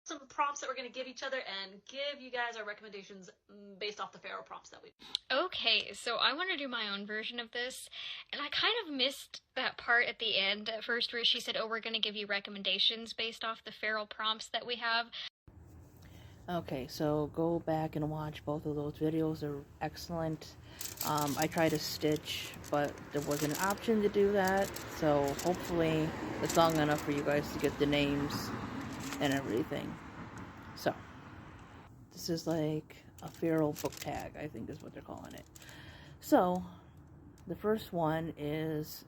some prompts that we're going to give each other and give you guys our recommendations based off the Pharaoh prompts that we. Okay, so I want to do my own version of this, and I kind of missed that part at the end at first where she said, oh, we're going to give you recommendations based off the Pharaoh prompts that we have. Okay, so go back and watch both of those videos. They're excellent. I tried to stitch, but there wasn't an option to do that, so hopefully it's long enough for you guys to get the names and everything. So, this is like a Pharaoh book tag, I think is what they're calling it. So, the first one is,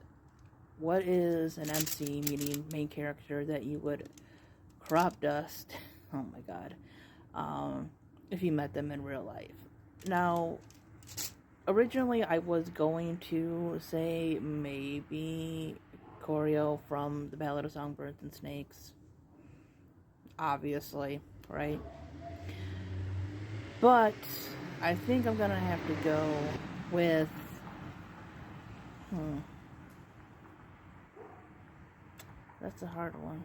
what is an MC, meaning main character, that you would crop dust, oh my god, if you met them in real life. Now, originally I was going to say maybe Choreo from The Ballad of Songbirds and Snakes, obviously, right? But I think I'm gonna have to go with that's a hard one,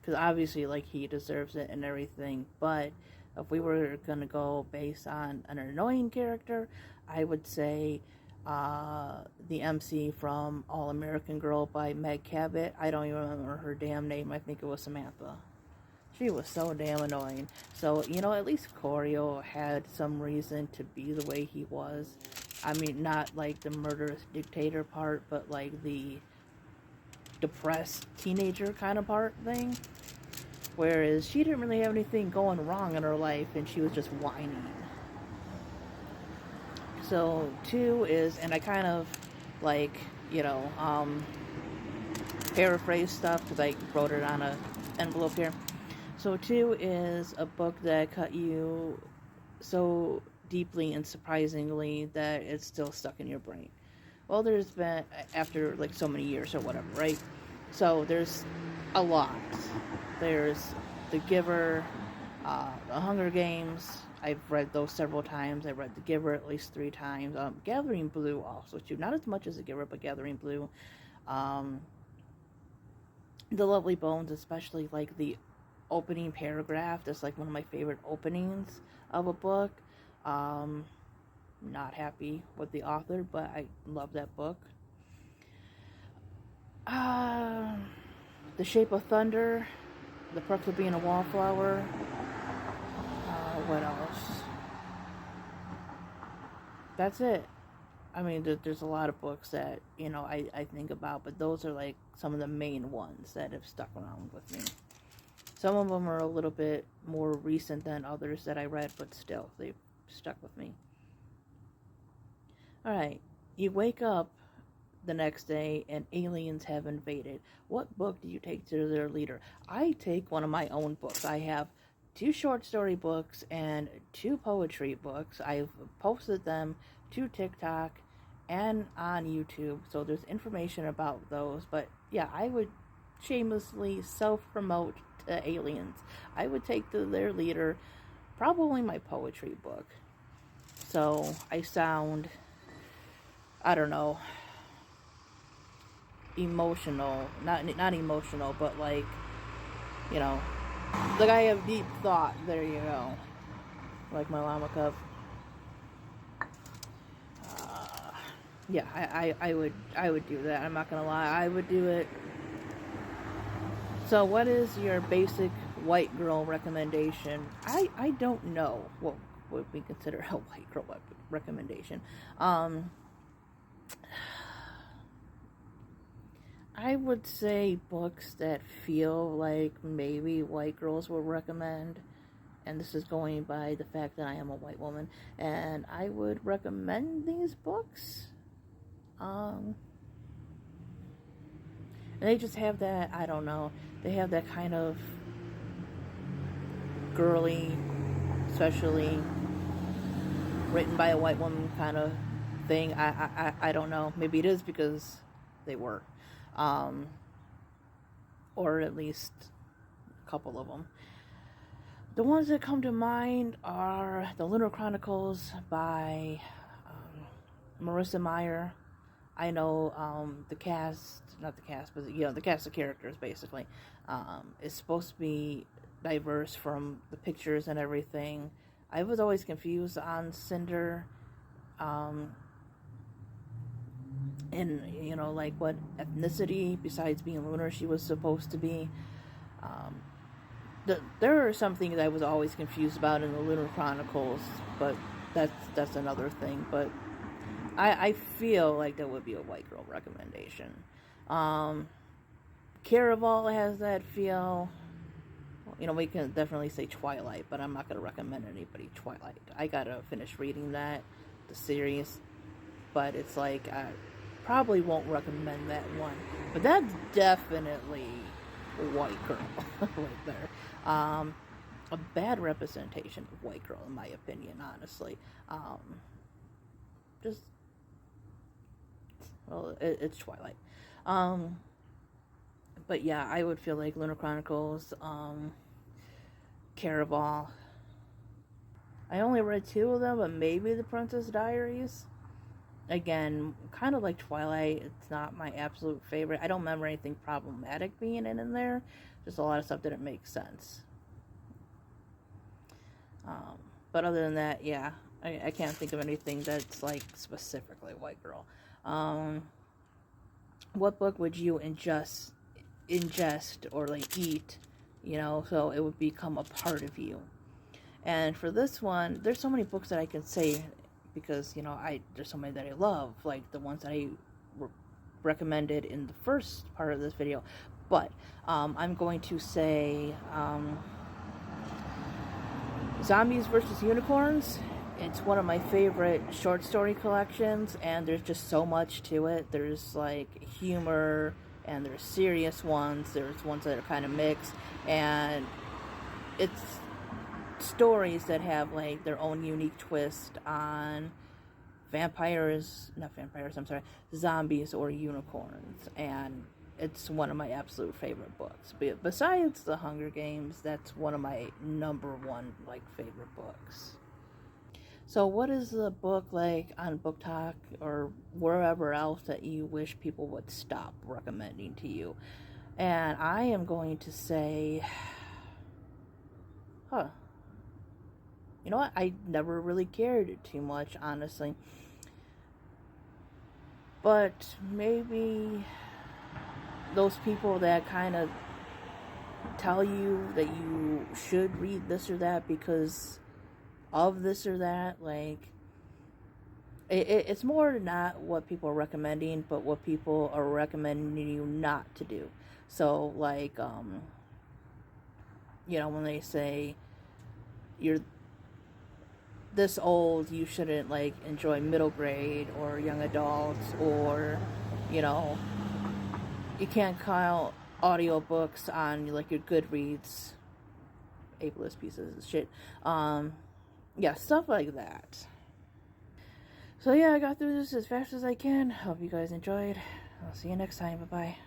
because obviously, like, he deserves it and everything, but if we were gonna go based on an annoying character, I would say the MC from All American Girl by Meg Cabot. I don't even remember her damn name. I think it was Samantha. She was so damn annoying. So, you know, at least Choreo had some reason to be the way he was. I mean, not like the murderous dictator part, but like the depressed teenager kind of part thing. Whereas she didn't really have anything going wrong in her life, and she was just whining. So 2 is, and I kind of like, you know, paraphrase stuff because I wrote it on an envelope here. So 2 is a book that cut you so deeply and surprisingly that it's still stuck in your brain. Well, there's been, after like so many years or whatever, right? So there's a lot. There's The Giver, The Hunger Games. I've read those several times. I read The Giver at least 3 times. Gathering Blue also too. Not as much as The Giver, but Gathering Blue. The Lovely Bones, especially like the opening paragraph. That's like one of my favorite openings of a book. Not happy with the author, but I love that book. The Shape of Thunder, The Perks of Being a Wallflower. What else? That's it. I mean, there's a lot of books that, you know, I think about, but those are like some of the main ones that have stuck around with me. Some of them are a little bit more recent than others that I read, but still, they've stuck with me. Alright, you wake up the next day and aliens have invaded. What book do you take to their leader? I take one of my own books. I have 2 short story books and 2 poetry books. I've posted them to TikTok and on YouTube, so there's information about those. But yeah, I would shamelessly self-promote to aliens. I would take to their leader probably my poetry book. So I sound, I don't know, emotional, not emotional, but like, you know, like I have deep thought. There you go, like my llama cup. Yeah, I would do that. I'm not gonna lie, I would do it. So what is your basic white girl recommendation? I don't know what would we consider a white girl recommendation. I would say books that feel like maybe white girls would recommend. And this is going by the fact that I am a white woman. And I would recommend these books. They just have that, I don't know, they have that kind of girly, especially written by a white woman kind of thing. I don't know. Maybe it is because they were. Or at least a couple of them. The ones that come to mind are The Lunar Chronicles by Marissa Meyer, I know the cast, not the cast, but the cast of characters basically is supposed to be diverse from the pictures and everything. I was always confused on Cinder, and like what ethnicity besides being lunar she was supposed to be. There are some things I was always confused about in the Lunar Chronicles, but that's another thing. But I feel like that would be a white girl recommendation. Caraval has that feel. We can definitely say Twilight, but I'm not going to recommend anybody Twilight. I got to finish reading the series, but it's like I probably won't recommend that one. But that's definitely white girl right there. A bad representation of white girl in my opinion, honestly. It's Twilight. But yeah, I would feel like Lunar Chronicles, Caraval. I only read 2 of them, but maybe The Princess Diaries. Again, kind of like Twilight, it's not my absolute favorite. I don't remember anything problematic being in there. Just a lot of stuff didn't make sense. But other than that, yeah, I can't think of anything that's like specifically white girl. What book would you ingest or like eat, so it would become a part of you? And for this one, there's so many books that I can say, because there's so many that I love, like the ones that I recommended in the first part of this video. But I'm going to say Zombies vs. Unicorns. It's one of my favorite short story collections, and there's just so much to it. There's like humor, and there's serious ones. There's ones that are kind of mixed, and it's stories that have like their own unique twist on zombies or unicorns, and it's one of my absolute favorite books. But besides The Hunger Games, that's one of my #1 favorite books. So what is the book like on Book Talk or wherever else that you wish people would stop recommending to you? And I am going to say, you know what? I never really cared too much, honestly. But maybe those people that kind of tell you that you should read this or that because of this or that, like, it's more not what people are recommending, but what people are recommending you not to do. So, like, when they say you're this old, you shouldn't, like, enjoy middle grade or young adults, or, you can't count audiobooks on, like, your Goodreads, ableist pieces of shit. Yeah, stuff like that. So yeah, I got through this as fast as I can. Hope you guys enjoyed. I'll see you next time. Bye-bye.